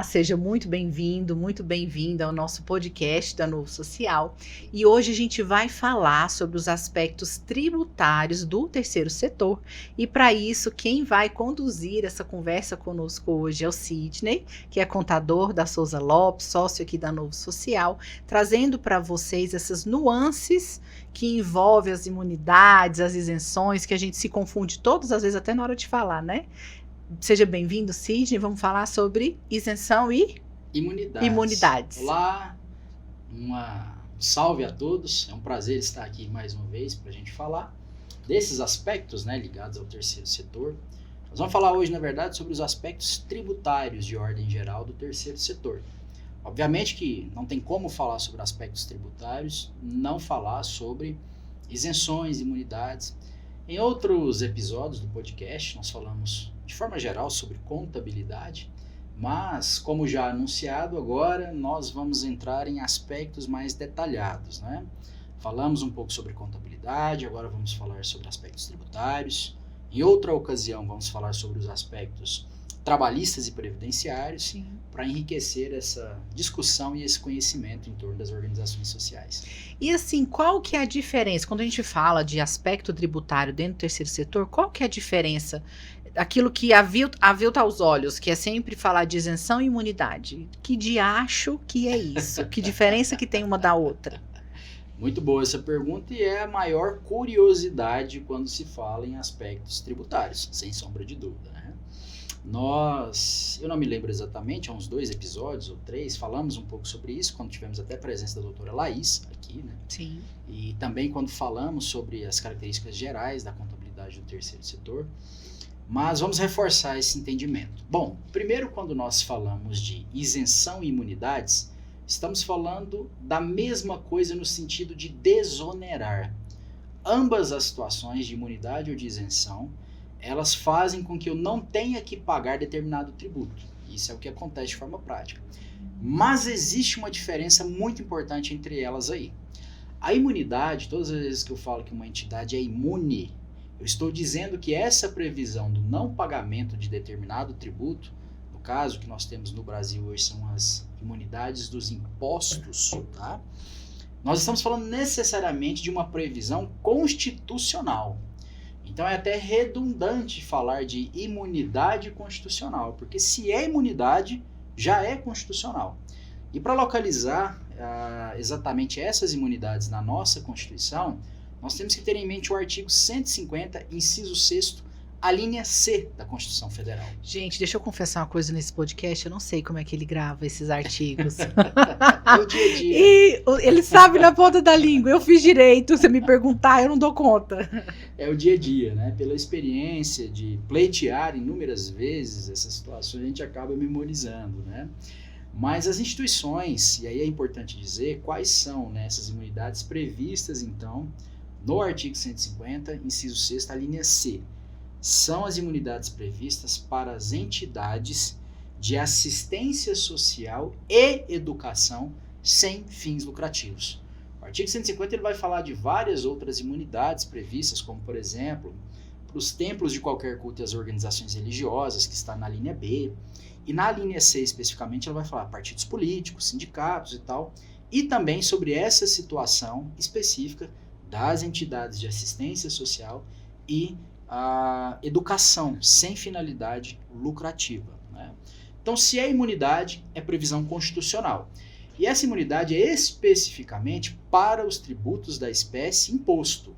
Olá, seja muito bem-vindo, muito bem-vinda ao nosso podcast da Novo Social. E hoje a gente vai falar sobre os aspectos tributários do terceiro setor. E para isso, quem vai conduzir essa conversa conosco hoje é o Sidney, que é contador da Souza Lopes, sócio aqui da Novo Social, trazendo para vocês essas nuances que envolvem as imunidades, as isenções, que a gente se confunde todas as vezes, até na hora de falar, né? Seja bem-vindo, Sidney. Vamos falar sobre isenção e imunidades. Olá, um salve a todos. É um prazer estar aqui mais uma vez para a gente falar desses aspectos, né, ligados ao terceiro setor. Nós vamos falar hoje, na verdade, sobre os aspectos tributários de ordem geral do terceiro setor. Obviamente que não tem como falar sobre aspectos tributários, não falar sobre isenções, imunidades. Em outros episódios do podcast, nós falamos de forma geral sobre contabilidade, mas, como já anunciado, agora nós vamos entrar em aspectos mais detalhados, né? Falamos um pouco sobre contabilidade, agora vamos falar sobre aspectos tributários. Em outra ocasião, vamos falar sobre os aspectos trabalhistas e previdenciários, para enriquecer essa discussão e esse conhecimento em torno das organizações sociais. E assim, qual que é a diferença? Quando a gente fala de aspecto tributário dentro do terceiro setor, qual que é a diferença? Aquilo que avilta aos olhos, que é sempre falar de isenção e imunidade. Que diacho que é isso? Que diferença que tem uma da outra? Muito boa essa pergunta e é a maior curiosidade quando se fala em aspectos tributários, sem sombra de dúvida, né? Eu não me lembro exatamente, há uns 2 episódios ou 3, falamos um pouco sobre isso, quando tivemos até a presença da doutora Laís aqui, né? Sim. E também quando falamos sobre as características gerais da contabilidade do terceiro setor. Mas vamos reforçar esse entendimento. Bom, primeiro, quando nós falamos de isenção e imunidades, estamos falando da mesma coisa no sentido de desonerar. Ambas as situações de imunidade ou de isenção, elas fazem com que eu não tenha que pagar determinado tributo. Isso é o que acontece de forma prática. Mas existe uma diferença muito importante entre elas aí. A imunidade, todas as vezes que eu falo que uma entidade é imune, eu estou dizendo que essa previsão do não pagamento de determinado tributo, no caso que nós temos no Brasil hoje são as imunidades dos impostos, tá? Nós estamos falando necessariamente de uma previsão constitucional. Então é até redundante falar de imunidade constitucional, porque se é imunidade, já é constitucional. E para localizar exatamente essas imunidades na nossa Constituição, nós temos que ter em mente o artigo 150, inciso 6º, a linha C da Constituição Federal. Gente, deixa eu confessar uma coisa nesse podcast, eu não sei como é que ele grava esses artigos. É o dia a dia. E ele sabe na ponta da língua, eu fiz direito, se me perguntar eu não dou conta. É o dia a dia, né? Pela experiência de pleitear inúmeras vezes essas situações, a gente acaba memorizando, né? Mas as instituições, e aí é importante dizer quais são, né, essas imunidades previstas, então, no artigo 150, inciso 6º, a linha C. São as imunidades previstas para as entidades de assistência social e educação sem fins lucrativos. O artigo 150 ele vai falar de várias outras imunidades previstas, como, por exemplo, para os templos de qualquer culto e as organizações religiosas, que está na linha B. E na linha C, especificamente, ela vai falar partidos políticos, sindicatos e tal, e também sobre essa situação específica das entidades de assistência social e a educação sem finalidade lucrativa, né? Então, se é imunidade, é previsão constitucional. E essa imunidade é especificamente para os tributos da espécie imposto.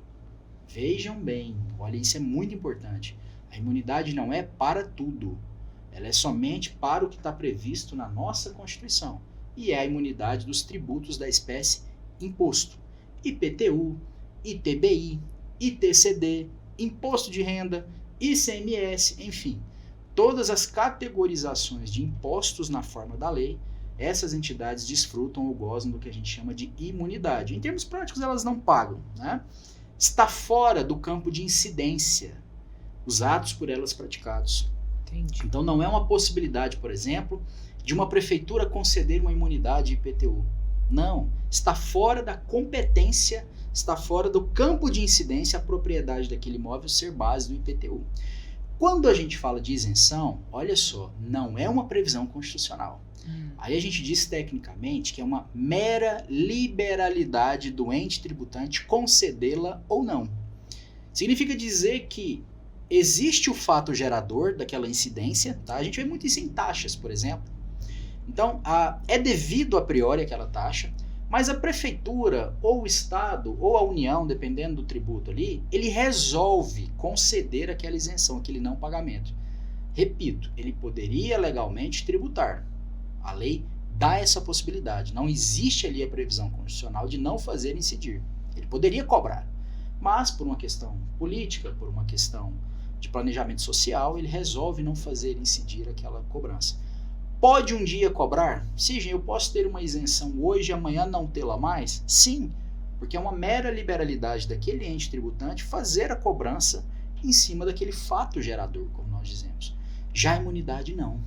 Vejam bem, olha, isso é muito importante. A imunidade não é para tudo. Ela é somente para o que está previsto na nossa Constituição. E é a imunidade dos tributos da espécie imposto. IPTU, ITBI, ITCD, Imposto de Renda, ICMS, enfim. Todas as categorizações de impostos na forma da lei, essas entidades desfrutam ou gozam do que a gente chama de imunidade. Em termos práticos, elas não pagam, né? Está fora do campo de incidência os atos por elas praticados. Entendi. Então não é uma possibilidade, por exemplo, de uma prefeitura conceder uma imunidade IPTU. Não, está fora da competência, está fora do campo de incidência a propriedade daquele imóvel ser base do IPTU. Quando a gente fala de isenção, olha só, não é uma previsão constitucional. Aí a gente diz tecnicamente que é uma mera liberalidade do ente tributante concedê-la ou não. Significa dizer que existe o fato gerador daquela incidência, tá? A gente vê muito isso em taxas, por exemplo. Então, é devido a priori aquela taxa, mas a prefeitura, ou o Estado, ou a União, dependendo do tributo ali, ele resolve conceder aquela isenção, aquele não pagamento. Repito, ele poderia legalmente tributar. A lei dá essa possibilidade. Não existe ali a previsão constitucional de não fazer incidir. Ele poderia cobrar, mas por uma questão política, por uma questão de planejamento social, ele resolve não fazer incidir aquela cobrança. Pode um dia cobrar? Sim, eu posso ter uma isenção hoje e amanhã não tê-la mais? Sim, porque é uma mera liberalidade daquele ente tributante fazer a cobrança em cima daquele fato gerador, como nós dizemos. Já a imunidade não.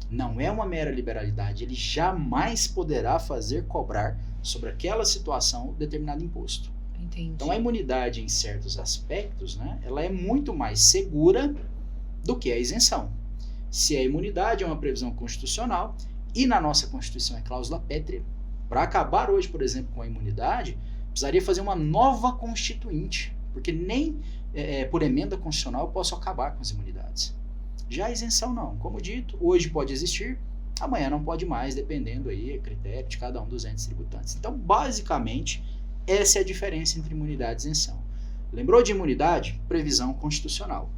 Não é uma mera liberalidade, ele jamais poderá fazer cobrar sobre aquela situação determinado imposto. Entendi. Então a imunidade em certos aspectos, né, ela é muito mais segura do que a isenção. Se a imunidade é uma previsão constitucional, e na nossa Constituição é cláusula pétrea, para acabar hoje, por exemplo, com a imunidade, precisaria fazer uma nova constituinte, porque nem por emenda constitucional eu posso acabar com as imunidades. Já a isenção não, como dito, hoje pode existir, amanhã não pode mais, dependendo aí, a critério de cada um dos entes tributantes. Então, basicamente, essa é a diferença entre imunidade e isenção. Lembrou de imunidade? Previsão constitucional.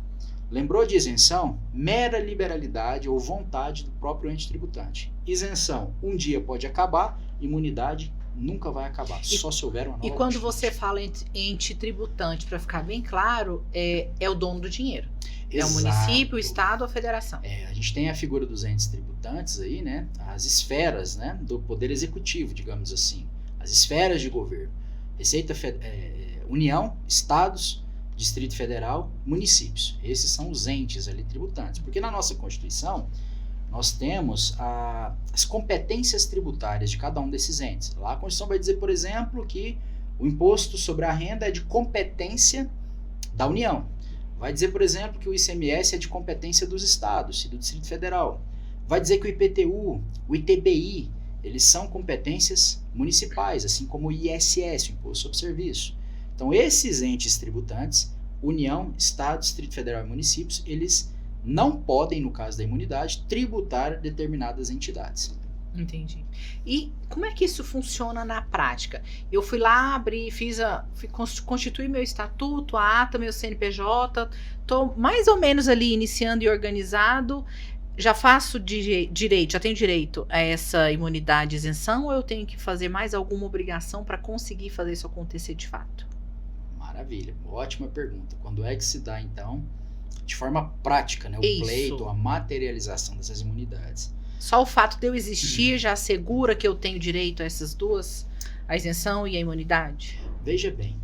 Lembrou de isenção? Mera liberalidade ou vontade do próprio ente tributante. Isenção, um dia pode acabar, imunidade nunca vai acabar, só se houver uma nova. E quando você fala ente tributante, para ficar bem claro, é o dono do dinheiro. É o município, o estado ou a federação. A gente tem a figura dos entes tributantes aí, né? As esferas, né, do poder executivo, digamos assim. As esferas de governo. União, estados, Distrito Federal, municípios. Esses são os entes ali tributantes. Porque na nossa Constituição, nós temos as competências tributárias de cada um desses entes. Lá a Constituição vai dizer, por exemplo, que o imposto sobre a renda é de competência da União. Vai dizer, por exemplo, que o ICMS é de competência dos estados e do Distrito Federal. Vai dizer que o IPTU, o ITBI, eles são competências municipais, assim como o ISS, o Imposto sobre Serviço. Então, esses entes tributantes, União, Estado, Distrito Federal e municípios, eles não podem, no caso da imunidade, tributar determinadas entidades. Entendi. E como é que isso funciona na prática? Eu fui lá, abri, constituí meu estatuto, a ata, meu CNPJ, estou mais ou menos ali iniciando e organizado, já faço direito, já tenho direito a essa imunidade e isenção, ou eu tenho que fazer mais alguma obrigação para conseguir fazer isso acontecer de fato? Maravilha, ótima pergunta. Quando é que se dá, então, de forma prática, né, o Isso. pleito, a materialização dessas imunidades? Só o fato de eu existir já assegura que eu tenho direito a essas duas, a isenção e a imunidade? Veja bem,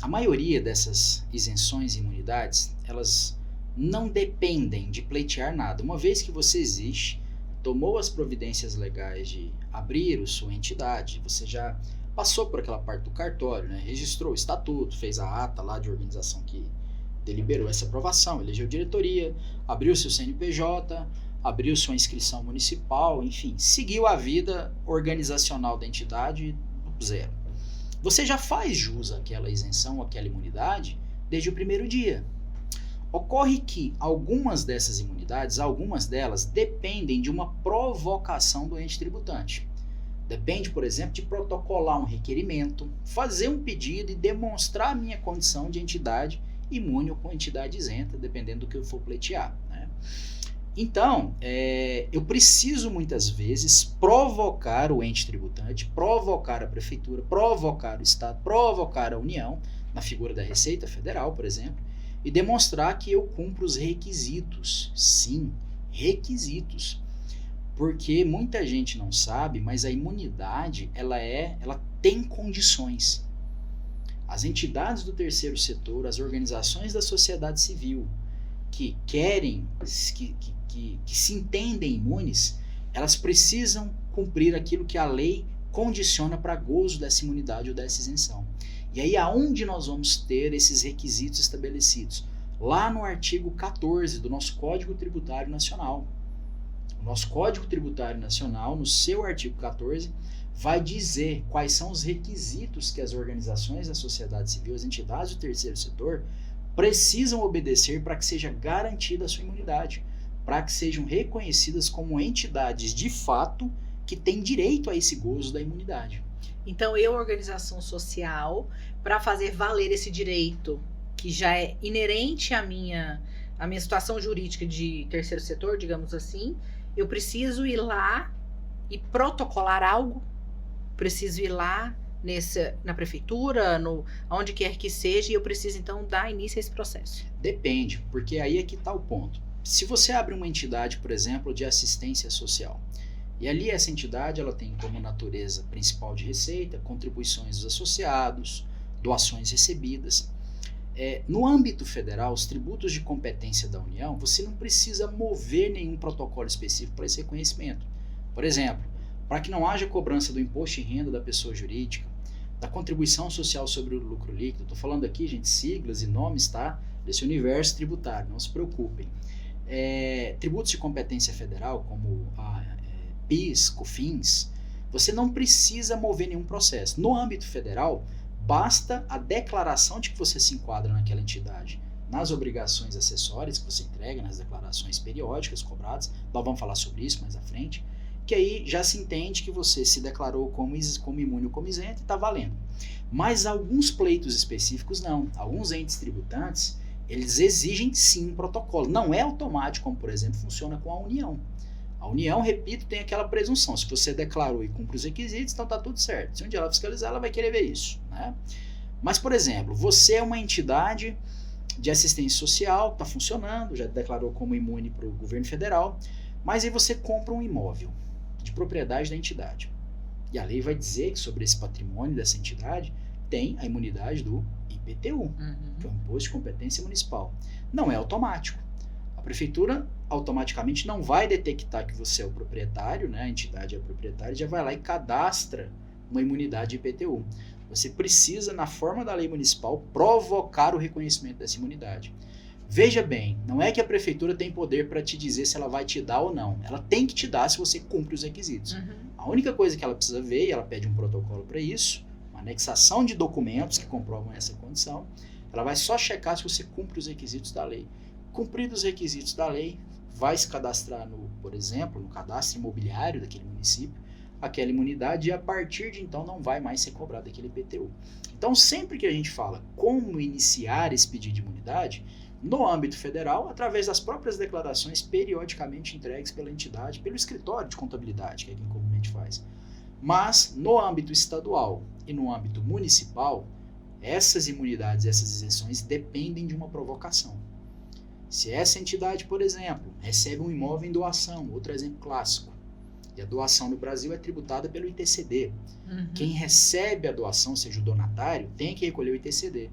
a maioria dessas isenções e imunidades, elas não dependem de pleitear nada. Uma vez que você existe, tomou as providências legais de abrir a sua entidade, você já passou por aquela parte do cartório, né? Registrou o estatuto, fez a ata lá de organização que deliberou essa aprovação, elegeu diretoria, abriu seu CNPJ, abriu sua inscrição municipal, enfim, seguiu a vida organizacional da entidade do zero. Você já faz jus àquela isenção, àquela imunidade, desde o primeiro dia. Ocorre que algumas dessas imunidades, algumas delas dependem de uma provocação do ente tributante. Depende, por exemplo, de protocolar um requerimento, fazer um pedido e demonstrar a minha condição de entidade imune ou com entidade isenta, dependendo do que eu for pleitear, né? Então, eu preciso muitas vezes provocar o ente tributante, provocar a prefeitura, provocar o Estado, provocar a União, na figura da Receita Federal, por exemplo, e demonstrar que eu cumpro os requisitos. Sim, requisitos. Porque muita gente não sabe, mas a imunidade, ela tem condições. As entidades do terceiro setor, as organizações da sociedade civil que querem, que se entendem imunes, elas precisam cumprir aquilo que a lei condiciona para gozo dessa imunidade ou dessa isenção. E aí aonde nós vamos ter esses requisitos estabelecidos? Lá no artigo 14 do nosso Código Tributário Nacional. O nosso Código Tributário Nacional, no seu artigo 14, vai dizer quais são os requisitos que as organizações da sociedade civil, as entidades do terceiro setor, precisam obedecer para que seja garantida a sua imunidade, para que sejam reconhecidas como entidades de fato que têm direito a esse gozo da imunidade. Então, eu, organização social, para fazer valer esse direito, que já é inerente à minha situação jurídica de terceiro setor, digamos assim, eu preciso ir lá e protocolar algo? Preciso ir lá na prefeitura, onde quer que seja, e eu preciso, então, dar início a esse processo? Depende, porque aí é que está o ponto. Se você abre uma entidade, por exemplo, de assistência social, e ali essa entidade ela tem como natureza principal de receita, contribuições dos associados, doações recebidas. No âmbito federal, os tributos de competência da União, você não precisa mover nenhum protocolo específico para esse reconhecimento. Por exemplo, para que não haja cobrança do imposto de renda da pessoa jurídica, da contribuição social sobre o lucro líquido, estou falando aqui, gente, siglas e nomes, tá? Desse universo tributário, não se preocupem. Tributos de competência federal, como a PIS, COFINS, você não precisa mover nenhum processo. No âmbito federal, basta a declaração de que você se enquadra naquela entidade, nas obrigações acessórias que você entrega, nas declarações periódicas cobradas, nós vamos falar sobre isso mais à frente, que aí já se entende que você se declarou como imune ou como isento e está valendo. Mas alguns pleitos específicos não. Alguns entes tributantes, eles exigem sim um protocolo. Não é automático, como por exemplo funciona com a União. A União, repito, tem aquela presunção. Se você declarou e cumpre os requisitos, então está tudo certo. Se um dia ela fiscalizar, ela vai querer ver isso, né? Mas, por exemplo, você é uma entidade de assistência social, está funcionando, já declarou como imune para o governo federal, mas aí você compra um imóvel de propriedade da entidade. E a lei vai dizer que sobre esse patrimônio dessa entidade tem a imunidade do IPTU, que é o Imposto de Competência Municipal. Não é automático. A prefeitura automaticamente não vai detectar que você é o proprietário, né? A entidade é a proprietária, já vai lá e cadastra uma imunidade IPTU. Você precisa, na forma da lei municipal, provocar o reconhecimento dessa imunidade. Veja bem, não é que a prefeitura tem poder para te dizer se ela vai te dar ou não. Ela tem que te dar se você cumpre os requisitos. A única coisa que ela precisa ver, e ela pede um protocolo para isso, uma anexação de documentos que comprovam essa condição, ela vai só checar se você cumpre os requisitos da lei. Cumpridos os requisitos da lei, vai se cadastrar, por exemplo, no cadastro imobiliário daquele município, aquela imunidade, e a partir de então não vai mais ser cobrado aquele IPTU. Então, sempre que a gente fala como iniciar esse pedido de imunidade, no âmbito federal, através das próprias declarações periodicamente entregues pela entidade, pelo escritório de contabilidade, que é quem comumente faz. Mas, no âmbito estadual e no âmbito municipal, essas imunidades, essas isenções dependem de uma provocação. Se essa entidade, por exemplo, recebe um imóvel em doação, outro exemplo clássico, e a doação no Brasil é tributada pelo ITCD. Quem recebe a doação, seja o donatário, tem que recolher o ITCD.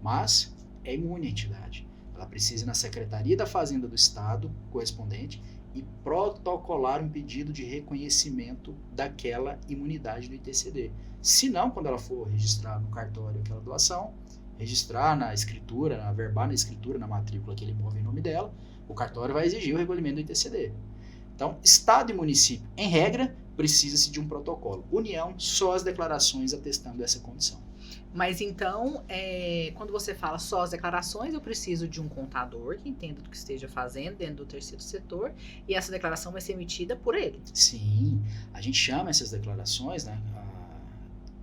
Mas é imune a entidade. Ela precisa ir na Secretaria da Fazenda do Estado correspondente e protocolar um pedido de reconhecimento daquela imunidade do ITCD. Se não, quando ela for registrar no cartório aquela doação, registrar na escritura, averbar na escritura, na matrícula, aquele imóvel em nome dela, o cartório vai exigir o recolhimento do ITCD. Então, Estado e município, em regra, precisa-se de um protocolo. União, só as declarações atestando essa condição. Mas então, quando você fala só as declarações, eu preciso de um contador que entenda do que esteja fazendo dentro do terceiro setor, e essa declaração vai ser emitida por ele. Sim, a gente chama essas declarações, né,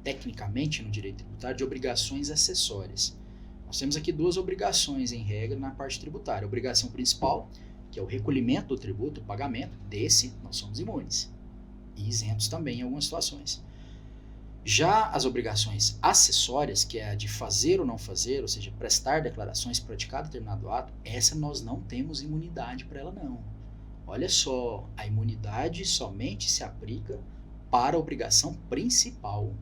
tecnicamente no direito tributário, de obrigações acessórias. Nós temos aqui duas obrigações em regra na parte tributária. A obrigação principal, que é o recolhimento do tributo, o pagamento, desse nós somos imunes e isentos também em algumas situações. Já as obrigações acessórias, que é a de fazer ou não fazer, ou seja, prestar declarações, praticar determinado ato, essa nós não temos imunidade para ela não. Olha só, a imunidade somente se aplica para a obrigação principal.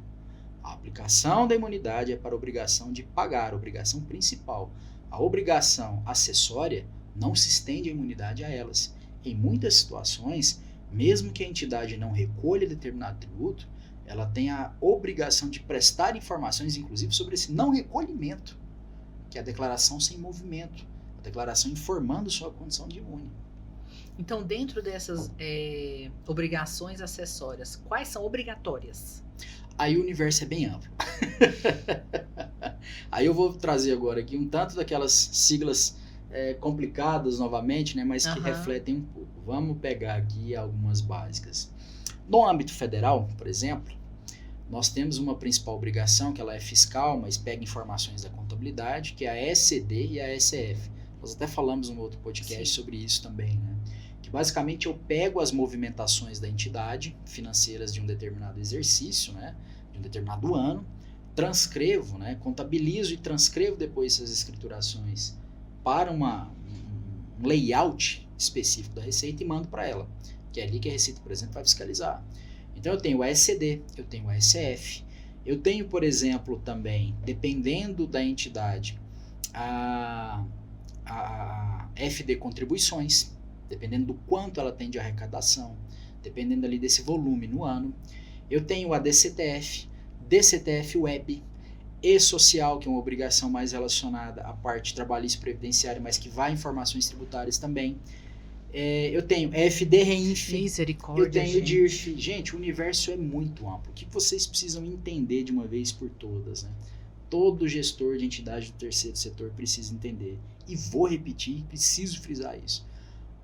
A aplicação da imunidade é para a obrigação de pagar, a obrigação principal. A obrigação acessória não se estende a imunidade a elas. Em muitas situações, mesmo que a entidade não recolha determinado tributo, ela tem a obrigação de prestar informações, inclusive, sobre esse não recolhimento, que é a declaração sem movimento, a declaração informando sua condição de imune. Então, dentro dessas obrigações acessórias, quais são obrigatórias? Aí o universo é bem amplo. Aí eu vou trazer agora aqui um tanto daquelas siglas complicadas novamente, né, mas que refletem um pouco. Vamos pegar aqui algumas básicas. No âmbito federal, por exemplo, nós temos uma principal obrigação, que ela é fiscal, mas pega informações da contabilidade, que é a ECD e a ECF. Nós até falamos num outro podcast sobre isso também, né? Que basicamente eu pego as movimentações da entidade financeiras de um determinado exercício, né? De um determinado ano, transcrevo, né? Contabilizo e transcrevo depois essas escriturações para um layout específico da Receita e mando para ela, que é ali que a Receita, por exemplo, vai fiscalizar. Então eu tenho a ECD, eu tenho a ECF, eu tenho, por exemplo, também, dependendo da entidade, a FD Contribuições, dependendo do quanto ela tem de arrecadação, dependendo ali desse volume no ano. Eu tenho a DCTF, DCTF Web, E-Social, que é uma obrigação mais relacionada à parte trabalhista e previdenciária, mas que vai em informações tributárias também. Eu tenho FD Reinf, Misericórdia, eu tenho gente. DIRF. Gente, o universo é muito amplo. O que vocês precisam entender de uma vez por todas, né? Todo gestor de entidade do terceiro setor precisa entender. E vou repetir, preciso frisar isso.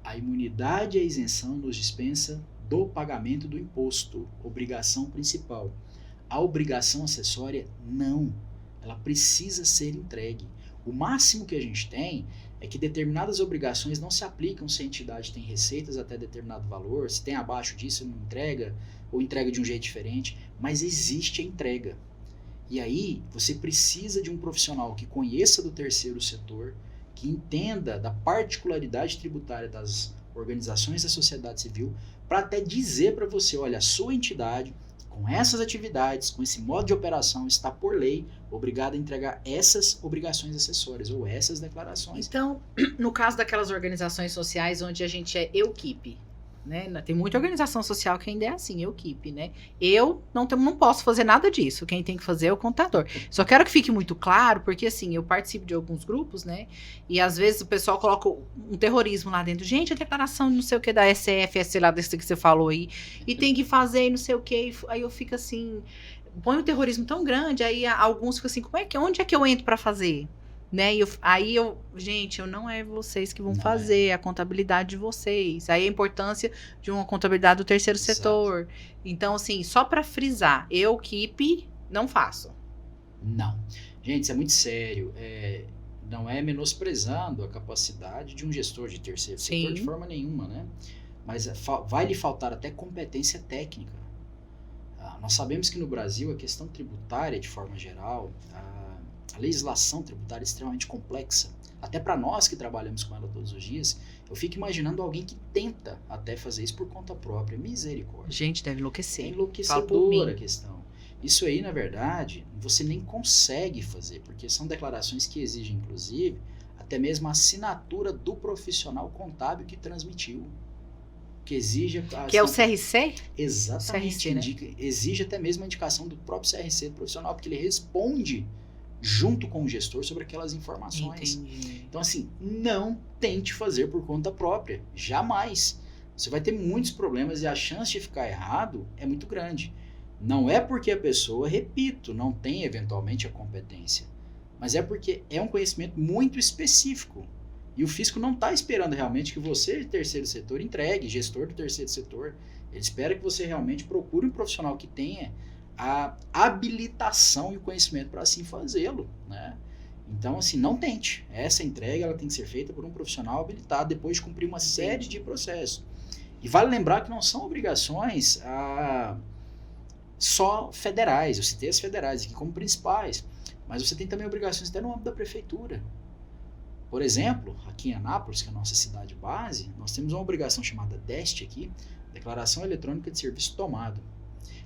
A imunidade e a isenção nos dispensa do pagamento do imposto, obrigação principal. A obrigação acessória, não. Ela precisa ser entregue. O máximo que a gente tem é que determinadas obrigações não se aplicam se a entidade tem receitas até determinado valor, se tem abaixo disso não entrega, ou entrega de um jeito diferente, mas existe a entrega. E aí você precisa de um profissional que conheça do terceiro setor, que entenda da particularidade tributária das organizações da sociedade civil, para até dizer para você, olha, a sua entidade, com essas atividades, com esse modo de operação, está por lei obrigada a entregar essas obrigações acessórias ou essas declarações. Então, no caso daquelas organizações sociais onde a gente é equipe, né? Tem muita organização social que ainda é assim, equipe, né? Eu não posso fazer nada disso. Quem tem que fazer é o contador. Só quero que fique muito claro, porque assim, eu participo de alguns grupos, né? E às vezes o pessoal coloca um terrorismo lá dentro. Gente, a declaração de não sei o que da SF, sei lá, desse que você falou aí, e tem que fazer e não sei o que. Aí eu fico assim, põe um terrorismo tão grande, aí alguns ficam assim, onde é que eu entro para fazer? Né? Gente, não é vocês que vão fazer a contabilidade de vocês. Aí a importância de uma contabilidade do terceiro setor. Então, assim, só para frisar, equipe, não faço. Não. Gente, isso é muito sério. Não é menosprezando a capacidade de um gestor de terceiro setor de forma nenhuma, né? Mas vai lhe faltar até competência técnica. Nós sabemos que no Brasil a questão tributária, de forma geral, a legislação tributária é extremamente complexa. Até para nós que trabalhamos com ela todos os dias, eu fico imaginando alguém que tenta até fazer isso por conta própria. Misericórdia. Gente, deve enlouquecer. É enlouquecedora a questão. Isso aí, na verdade, você nem consegue fazer, porque são declarações que exigem, inclusive, até mesmo a assinatura do profissional contábil que transmitiu. Que exige... Que é o CRC? Exatamente. CRC, né? Exige até mesmo a indicação do próprio CRC do profissional, porque ele responde junto com o gestor sobre aquelas informações. Entendi. Então, assim, não tente fazer por conta própria. Jamais. Você vai ter muitos problemas e a chance de ficar errado é muito grande. Não é porque a pessoa, repito, não tem eventualmente a competência, mas é porque é um conhecimento muito específico. E o fisco não está esperando realmente que você, terceiro setor, entregue, gestor do terceiro setor. Ele espera que você realmente procure um profissional que tenha a habilitação e o conhecimento para assim fazê-lo, né? Então, assim, não tente. Essa entrega ela tem que ser feita por um profissional habilitado depois de cumprir uma série de processos. E vale lembrar que não são obrigações só federais. Eu citei as federais aqui como principais, mas você tem também obrigações até no âmbito da prefeitura. Por exemplo, aqui em Anápolis, que é a nossa cidade base, nós temos uma obrigação chamada DEST aqui, Declaração Eletrônica de Serviço Tomado.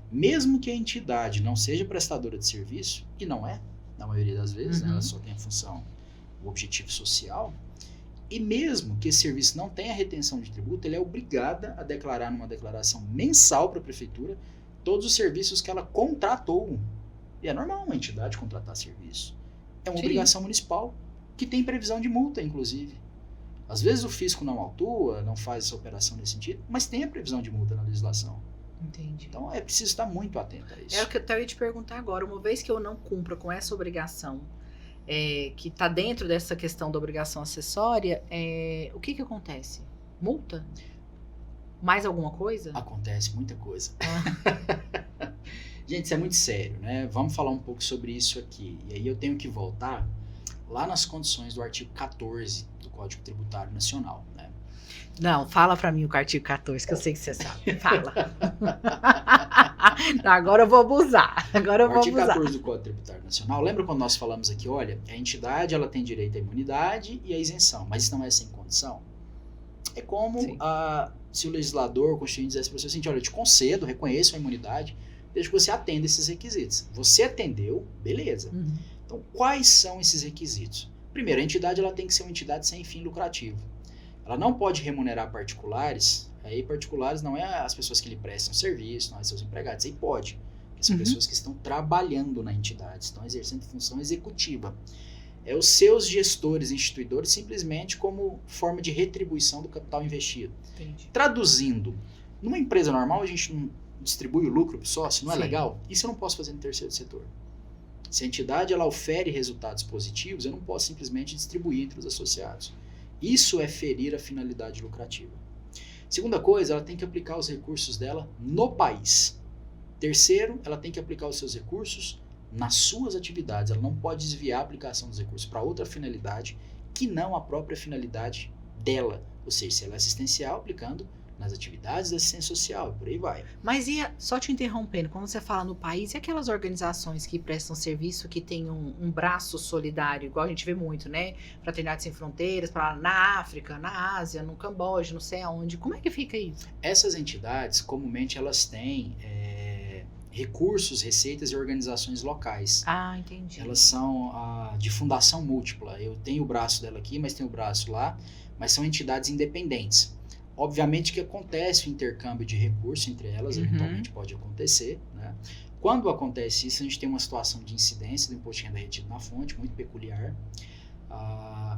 Mesmo que a entidade não seja prestadora de serviço, e não é, na maioria das vezes, né, ela só tem a função, o objetivo social, e mesmo que esse serviço não tenha retenção de tributo, ela é obrigada a declarar numa declaração mensal para a prefeitura todos os serviços que ela contratou. E é normal uma entidade contratar serviço. É uma obrigação municipal, que tem previsão de multa, inclusive. Às vezes o fisco não autua, não faz essa operação nesse sentido, mas tem a previsão de multa na legislação. Entendi. Então é preciso estar muito atento a isso. É o que eu até ia te perguntar agora. Uma vez que eu não cumpra com essa obrigação, que está dentro dessa questão da obrigação acessória, o que acontece? Multa? Mais alguma coisa? Acontece muita coisa. Gente, isso é muito sério, né? Vamos falar um pouco sobre isso aqui. E aí eu tenho que voltar lá nas condições do artigo 14 do Código Tributário Nacional, né? Não, fala para mim o artigo 14, que eu sei que você sabe. Fala. Não, agora eu vou abusar. O artigo 14 do Código Tributário Nacional, lembra quando nós falamos aqui, olha, a entidade ela tem direito à imunidade e à isenção, mas isso não é sem condição? É como se o legislador, o constituinte, dissesse para você assim, olha, eu te concedo, reconheço a imunidade, desde que você atenda esses requisitos. Você atendeu, beleza. Uhum. Então, quais são esses requisitos? Primeiro, a entidade ela tem que ser uma entidade sem fim lucrativo. Ela não pode remunerar particulares. Aí, particulares não é as pessoas que lhe prestam serviço, não é seus empregados. Aí pode. Porque são pessoas que estão trabalhando na entidade, estão exercendo função executiva. É os seus gestores, instituidores, simplesmente como forma de retribuição do capital investido. Entendi. Traduzindo, numa empresa normal, a gente não distribui o lucro para o sócio, não é Sim. legal? Isso eu não posso fazer no terceiro setor. Se a entidade ela ofere resultados positivos, eu não posso simplesmente distribuir entre os associados. Isso é ferir a finalidade lucrativa. Segunda coisa, ela tem que aplicar os recursos dela no país. Terceiro, ela tem que aplicar os seus recursos nas suas atividades. Ela não pode desviar a aplicação dos recursos para outra finalidade que não a própria finalidade dela. Ou seja, se ela é assistencial, aplicando nas atividades da assistência social, e por aí vai. Mas só te interrompendo, quando você fala no país, e aquelas organizações que prestam serviço, que tem um braço solidário, igual a gente vê muito, né? Fraternidade Sem Fronteiras, na África, na Ásia, no Camboja, não sei aonde. Como é que fica isso? Essas entidades, comumente, elas têm recursos, receitas e organizações locais. Ah, entendi. Elas são de fundação múltipla. Eu tenho o braço dela aqui, mas tenho o braço lá, mas são entidades independentes. Obviamente que acontece o intercâmbio de recursos entre elas, eventualmente pode acontecer, né? Quando acontece isso, a gente tem uma situação de incidência do imposto de renda retido na fonte, muito peculiar,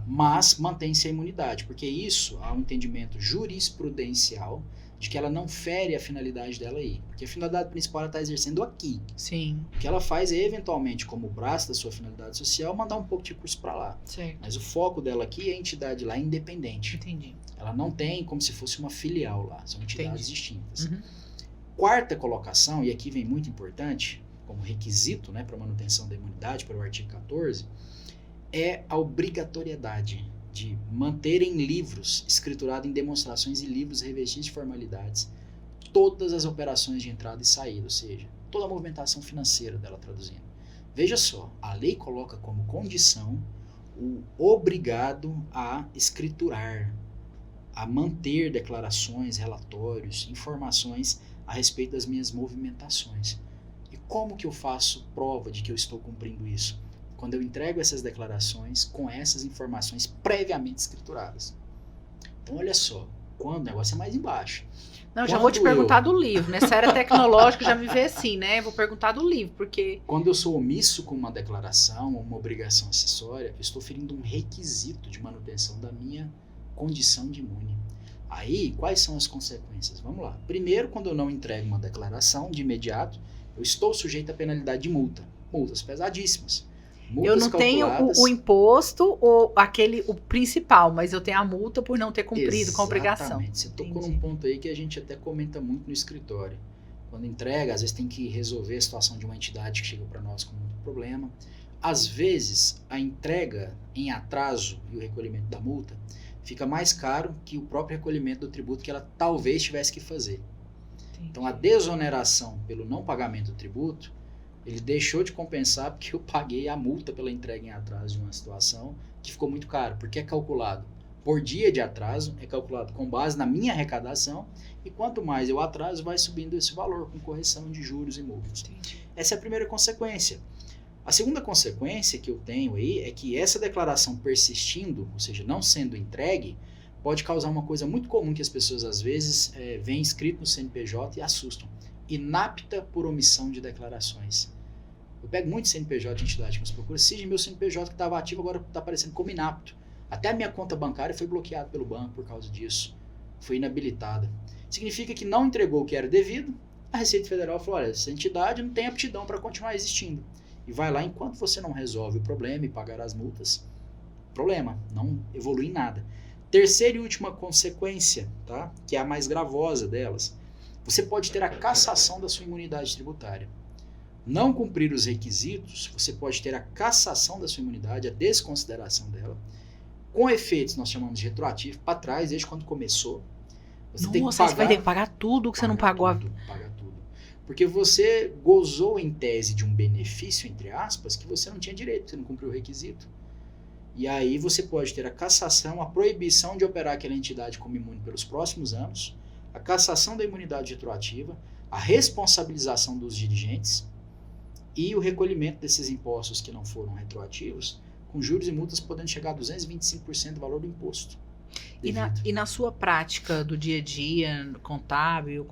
mas mantém-se a imunidade, porque isso há um entendimento jurisprudencial de que ela não fere a finalidade dela aí, porque a finalidade principal ela está exercendo aqui. Sim. O que ela faz é, eventualmente, como braço da sua finalidade social, mandar um pouco de recurso para lá. Certo. Mas o foco dela aqui é a entidade lá independente. Entendi. Ela não tem como se fosse uma filial lá, são entidades distintas. Uhum. Quarta colocação, e aqui vem muito importante, como requisito, né, para manutenção da imunidade, para o artigo 14, é a obrigatoriedade de manter em livros, escriturado em demonstrações e livros revestidos de formalidades, todas as operações de entrada e saída, ou seja, toda a movimentação financeira dela, traduzindo. Veja só, a lei coloca como condição o obrigado a escriturar, a manter declarações, relatórios, informações a respeito das minhas movimentações. E como que eu faço prova de que eu estou cumprindo isso? Quando eu entrego essas declarações com essas informações previamente escrituradas. Então, olha só, quando o negócio é mais embaixo. Não, já vou te perguntar do livro, né? Nessa era tecnológica já me vê assim, né? Vou perguntar do livro, porque... Quando eu sou omisso com uma declaração ou uma obrigação acessória, eu estou ferindo um requisito de manutenção da minha condição de imune. Aí, quais são as consequências? Vamos lá. Primeiro, quando eu não entrego uma declaração de imediato, eu estou sujeito à penalidade de multa. Multas pesadíssimas. Multas eu não tenho o imposto ou o principal, mas eu tenho a multa por não ter cumprido com a obrigação. Exatamente. Você tocou num ponto aí que a gente até comenta muito no escritório. Quando entrega, às vezes tem que resolver a situação de uma entidade que chega para nós com muito problema. Às vezes, a entrega em atraso e o recolhimento da multa fica mais caro que o próprio recolhimento do tributo que ela talvez tivesse que fazer. Entendi. Então, a desoneração pelo não pagamento do tributo, ele deixou de compensar porque eu paguei a multa pela entrega em atraso de uma situação que ficou muito caro, porque é calculado por dia de atraso, é calculado com base na minha arrecadação, e quanto mais eu atraso, vai subindo esse valor com correção de juros e multas. Entendi. Essa é a primeira consequência. A segunda consequência que eu tenho aí é que essa declaração persistindo, ou seja, não sendo entregue, pode causar uma coisa muito comum que as pessoas às vezes veem escrito no CNPJ e assustam. Inapta por omissão de declarações. Eu pego muito CNPJ de entidade que nos procura, meu CNPJ que estava ativo agora está aparecendo como inapto. Até a minha conta bancária foi bloqueada pelo banco por causa disso. Foi inabilitada. Significa que não entregou o que era devido. A Receita Federal falou, olha, essa entidade não tem aptidão para continuar existindo. E vai lá, enquanto você não resolve o problema e pagar as multas, problema, não evolui em nada. Terceira e última consequência, tá? Que é a mais gravosa delas, você pode ter a cassação da sua imunidade tributária. Não cumprir os requisitos, você pode ter a cassação da sua imunidade, a desconsideração dela, com efeitos, nós chamamos de retroativo, para trás, desde quando começou. Você tem que pagar, você vai ter que pagar tudo que você não pagou. Paga tudo. Porque você gozou em tese de um benefício, entre aspas, que você não tinha direito, você não cumpriu o requisito. E aí você pode ter a cassação, a proibição de operar aquela entidade como imune pelos próximos anos, a cassação da imunidade retroativa, a responsabilização dos dirigentes e o recolhimento desses impostos que não foram retroativos, com juros e multas podendo chegar a 225% do valor do imposto. E na sua prática do dia a dia, contábil,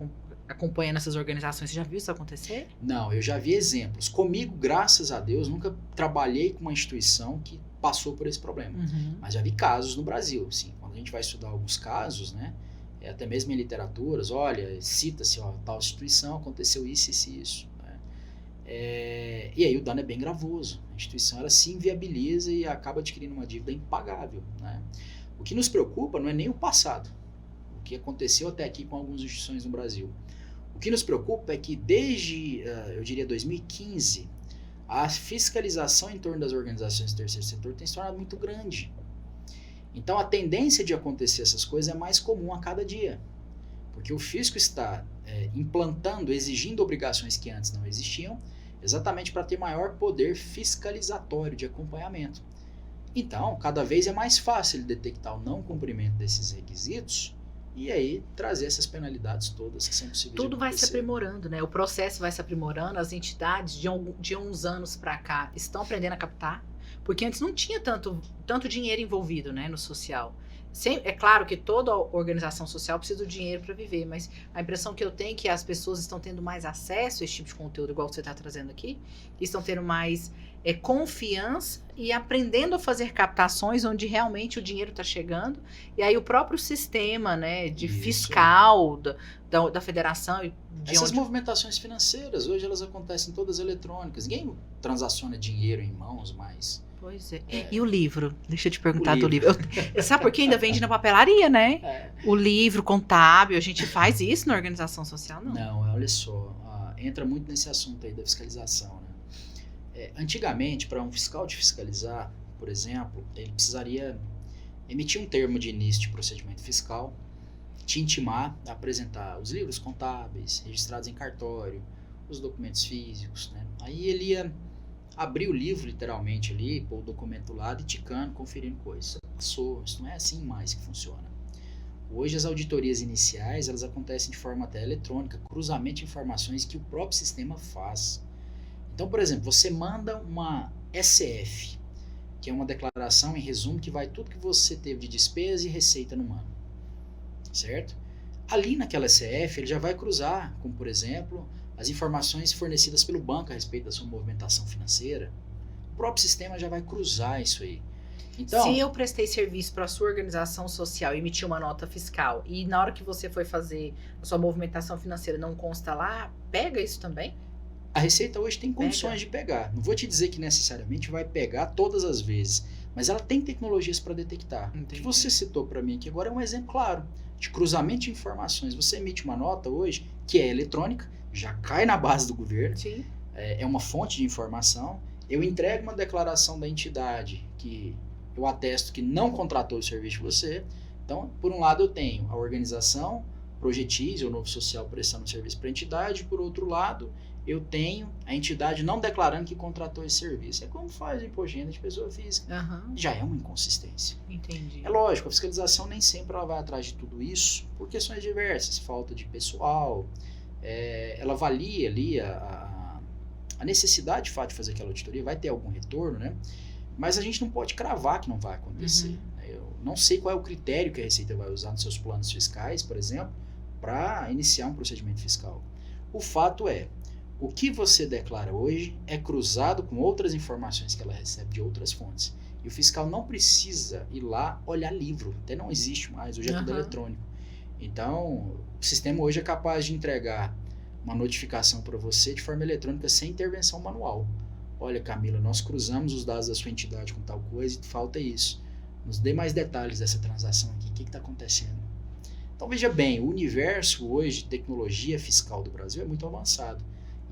acompanhando essas organizações, você já viu isso acontecer? Não, eu já vi exemplos. Comigo, graças a Deus, nunca trabalhei com uma instituição que passou por esse problema. Mas já vi casos no Brasil, sim. Quando a gente vai estudar alguns casos, né, até mesmo em literaturas, olha, cita-se, ó, tal instituição, aconteceu isso, isso. Né? E aí o dano é bem gravoso. A instituição ela se inviabiliza e acaba adquirindo uma dívida impagável. Né? O que nos preocupa não é nem o passado, o que aconteceu até aqui com algumas instituições no Brasil. O que nos preocupa é que desde, eu diria, 2015, a fiscalização em torno das organizações do terceiro setor tem se tornado muito grande. Então a tendência de acontecer essas coisas é mais comum a cada dia, porque o fisco está implantando, exigindo obrigações que antes não existiam, exatamente para ter maior poder fiscalizatório de acompanhamento. Então, cada vez é mais fácil ele detectar o não cumprimento desses requisitos e aí trazer essas penalidades todas que são possíveis. Tudo vai se aprimorando, né? O processo vai se aprimorando, as entidades de uns anos para cá estão aprendendo a captar, porque antes não tinha tanto dinheiro envolvido, né, no social. É claro que toda organização social precisa do dinheiro para viver, mas a impressão que eu tenho é que as pessoas estão tendo mais acesso a esse tipo de conteúdo, igual você está trazendo aqui, estão tendo mais confiança e aprendendo a fazer captações onde realmente o dinheiro está chegando, e aí o próprio sistema, né, de fiscal da federação... Essas movimentações financeiras, hoje elas acontecem todas eletrônicas, ninguém transaciona dinheiro em mãos mais. Pois é. E o livro? Deixa eu te perguntar do livro. Sabe por que ainda vende na papelaria, né? O livro contábil, a gente faz isso na organização social, não? Não, olha só, entra muito nesse assunto aí da fiscalização, né? Antigamente, para um fiscal te fiscalizar, por exemplo, ele precisaria emitir um termo de início de procedimento fiscal, te intimar a apresentar os livros contábeis, registrados em cartório, os documentos físicos, né? Aí ele ia abrir o livro, literalmente, ali, pôr o documento do lado e ticando, conferindo coisas. Isso não é assim mais que funciona. Hoje, as auditorias iniciais, elas acontecem de forma até eletrônica, cruzamento de informações que o próprio sistema faz. Então, por exemplo, você manda uma SF, que é uma declaração, em resumo, que vai tudo que você teve de despesa e receita no ano. Certo? Ali naquela SF, ele já vai cruzar com, por exemplo, as informações fornecidas pelo banco a respeito da sua movimentação financeira. O próprio sistema já vai cruzar isso aí. Então, se eu prestei serviço para a sua organização social e emiti uma nota fiscal, e na hora que você foi fazer a sua movimentação financeira não consta lá, pega isso também? A Receita hoje tem condições de pegar. Não vou te dizer que necessariamente vai pegar todas as vezes, mas ela tem tecnologias para detectar. Entendi. O que você citou para mim aqui agora é um exemplo claro de cruzamento de informações. Você emite uma nota hoje que é eletrônica, já cai na base do governo, sim. É uma fonte de informação. Eu entrego uma declaração da entidade que eu atesto que não contratou o serviço de você. Então, por um lado, eu tenho a organização Projetize, o Novo Social, prestando serviço para a entidade. Por outro lado, eu tenho a entidade não declarando que contratou esse serviço. É como faz o imposto de renda de pessoa física. Uhum. Já é uma inconsistência. Entendi. É lógico, a fiscalização nem sempre ela vai atrás de tudo isso por questões diversas, falta de pessoal. Ela avalia ali a necessidade de fato de fazer aquela auditoria, vai ter algum retorno, né? Mas a gente não pode cravar que não vai acontecer. Uhum. Eu não sei qual é o critério que a Receita vai usar nos seus planos fiscais, por exemplo, para iniciar um procedimento fiscal. O fato é, o que você declara hoje é cruzado com outras informações que ela recebe de outras fontes. E o fiscal não precisa ir lá olhar livro, até não existe mais, hoje é tudo eletrônico. Então, o sistema hoje é capaz de entregar uma notificação para você de forma eletrônica sem intervenção manual. Olha, Camila, nós cruzamos os dados da sua entidade com tal coisa e falta isso. Nos dê mais detalhes dessa transação aqui, o que está acontecendo? Então, veja bem, o universo hoje de tecnologia fiscal do Brasil é muito avançado.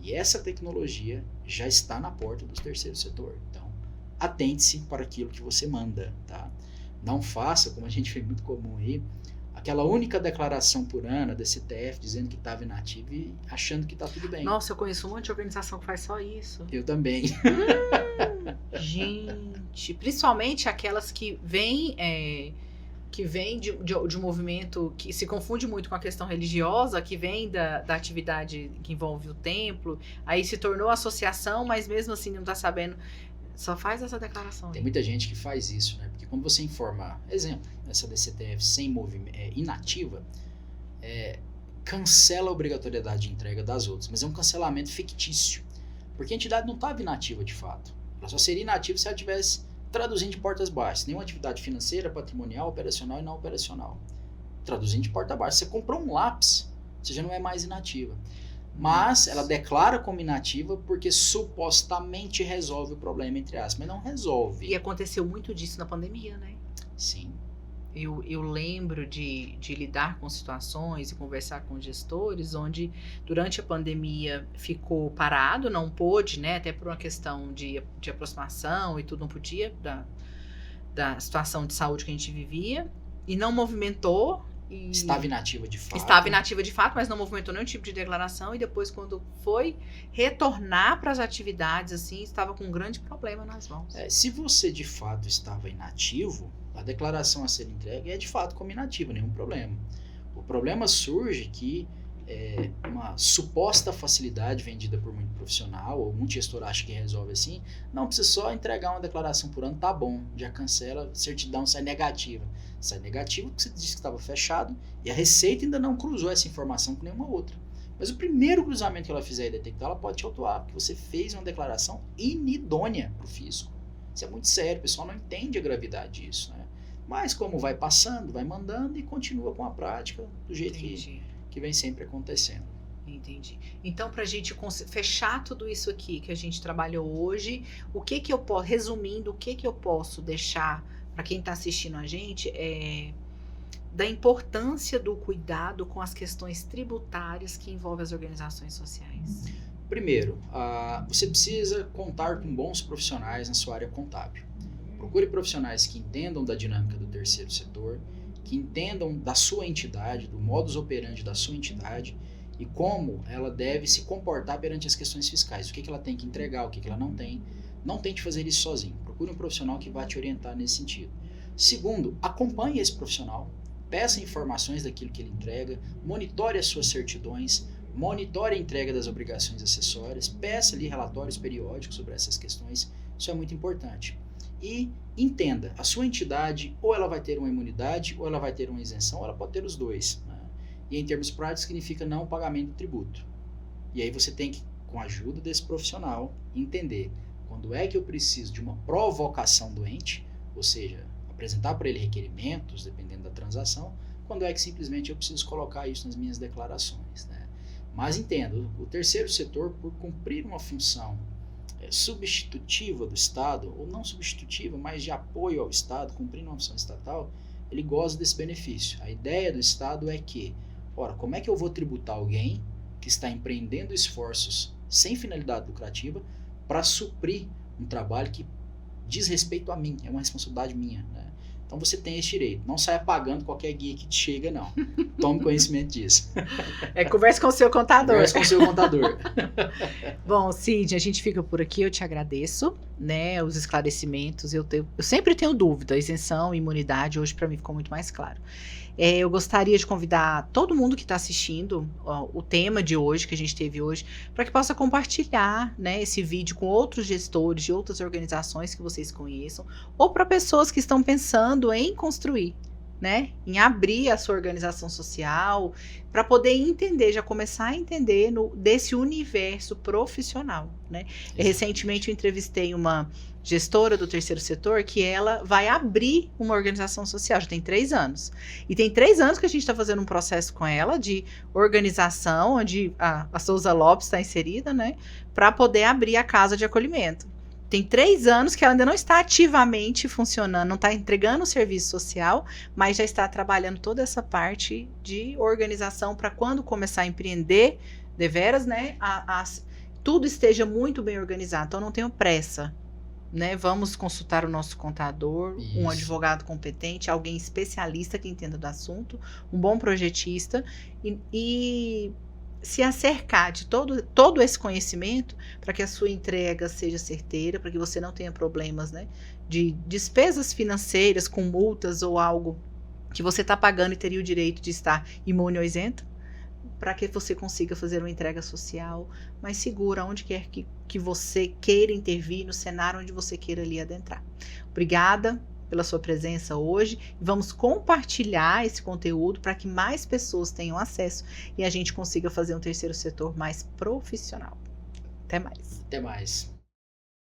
E essa tecnologia já está na porta do terceiro setor. Então, atente-se para aquilo que você manda, tá? Não faça, como a gente vê muito comum aí, aquela única declaração por ano da CTF dizendo que estava inativo e achando que está tudo bem. Nossa, eu conheço um monte de organização que faz só isso. Eu também. Gente, principalmente aquelas que vêm de um movimento que se confunde muito com a questão religiosa, que vem da atividade que envolve o templo, aí se tornou associação, mas mesmo assim não está sabendo. Só faz essa declaração. Tem muita gente que faz isso, né? Porque quando você informa, exemplo, essa DCTF sem movimento, inativa, cancela a obrigatoriedade de entrega das outras, mas é um cancelamento fictício, porque a entidade não estava inativa de fato. Ela só seria inativa se ela tivesse traduzindo de portas baixas, nenhuma atividade financeira, patrimonial, operacional e não operacional. Traduzindo de porta baixa, você comprou um lápis, você já não é mais inativa. Mas ela declara como inativa porque supostamente resolve o problema, entre aspas, mas não resolve. E aconteceu muito disso na pandemia, né? Sim. Eu lembro de lidar com situações e conversar com gestores onde durante a pandemia ficou parado, não pôde, né? Até por uma questão de aproximação e tudo, não podia, da situação de saúde que a gente vivia, e não movimentou. Estava inativa de fato. Estava inativa de fato, mas não movimentou nenhum tipo de declaração. E depois, quando foi retornar para as atividades, assim, estava com um grande problema nas mãos. Se você de fato estava inativo, a declaração a ser entregue é de fato como inativa, nenhum problema. O problema surge que uma suposta facilidade vendida por muito profissional, ou muito gestor acha que resolve assim, não precisa só entregar uma declaração por ano, tá bom, já cancela, certidão sai negativa. Sai negativo porque você disse que estava fechado e a Receita ainda não cruzou essa informação com nenhuma outra. Mas o primeiro cruzamento que ela fizer e detectar, ela pode te autuar, porque você fez uma declaração inidônea para o fisco. Isso é muito sério, o pessoal não entende a gravidade disso, né? Mas como vai passando, vai mandando e continua com a prática do jeito que vem sempre acontecendo. Entendi. Então, para a gente fechar tudo isso aqui que a gente trabalhou hoje, o que eu posso, resumindo, o que eu posso deixar para quem está assistindo a gente da importância do cuidado com as questões tributárias que envolvem as organizações sociais? Primeiro, você precisa contar com bons profissionais na sua área contábil. Procure profissionais que entendam da dinâmica do terceiro setor, que entendam da sua entidade, do modus operandi da sua entidade e como ela deve se comportar perante as questões fiscais. O que ela tem que entregar, o que ela não tem. Não tente fazer isso sozinho. Procure um profissional que vai te orientar nesse sentido. Segundo, acompanhe esse profissional, peça informações daquilo que ele entrega, monitore as suas certidões, monitore a entrega das obrigações acessórias, peça ali relatórios periódicos sobre essas questões. Isso é muito importante. E entenda, a sua entidade ou ela vai ter uma imunidade ou ela vai ter uma isenção, ou ela pode ter os dois, né? E em termos práticos significa não pagamento de tributo. E aí você tem que, com a ajuda desse profissional, entender quando é que eu preciso de uma provocação do ente, ou seja, apresentar para ele requerimentos, dependendo da transação, quando é que simplesmente eu preciso colocar isso nas minhas declarações, né? Mas entendo, o terceiro setor, por cumprir uma função substitutiva do Estado, ou não substitutiva, mas de apoio ao Estado, cumprindo uma função estatal, ele goza desse benefício. A ideia do Estado é que, ora, como é que eu vou tributar alguém que está empreendendo esforços sem finalidade lucrativa para suprir um trabalho que diz respeito a mim, é uma responsabilidade minha, né? Então você tem esse direito. Não saia pagando qualquer guia que te chega, não. Tome conhecimento disso. Converse com o seu contador. Converse com o seu contador. Bom, Cid, a gente fica por aqui. Eu te agradeço, né, os esclarecimentos. Eu sempre tenho dúvida. Isenção, imunidade, hoje para mim ficou muito mais claro. Eu gostaria de convidar todo mundo que está assistindo o tema de hoje, que a gente teve hoje, para que possa compartilhar, né, esse vídeo com outros gestores de outras organizações que vocês conheçam, ou para pessoas que estão pensando em construir né, em abrir a sua organização social, para poder entender, já começar a entender desse universo profissional, né? Recentemente eu entrevistei uma gestora do terceiro setor que ela vai abrir uma organização social, já tem 3 anos. E tem 3 anos que a gente está fazendo um processo com ela de organização, onde a Souza Lopes está inserida, né, para poder abrir a casa de acolhimento. Tem 3 anos que ela ainda não está ativamente funcionando, não está entregando o serviço social, mas já está trabalhando toda essa parte de organização para quando começar a empreender, deveras, né, tudo esteja muito bem organizado. Então, não tenho pressa, né? Vamos consultar o nosso contador, um advogado competente, alguém especialista que entenda do assunto, um bom projetista e se acercar de todo esse conhecimento para que a sua entrega seja certeira, para que você não tenha problemas, né, de despesas financeiras com multas ou algo que você está pagando e teria o direito de estar imune ou isento, para que você consiga fazer uma entrega social mais segura, onde quer que você queira intervir, no cenário onde você queira ali adentrar. Obrigada pela sua presença hoje. Vamos compartilhar esse conteúdo para que mais pessoas tenham acesso e a gente consiga fazer um terceiro setor mais profissional. Até mais. Até mais.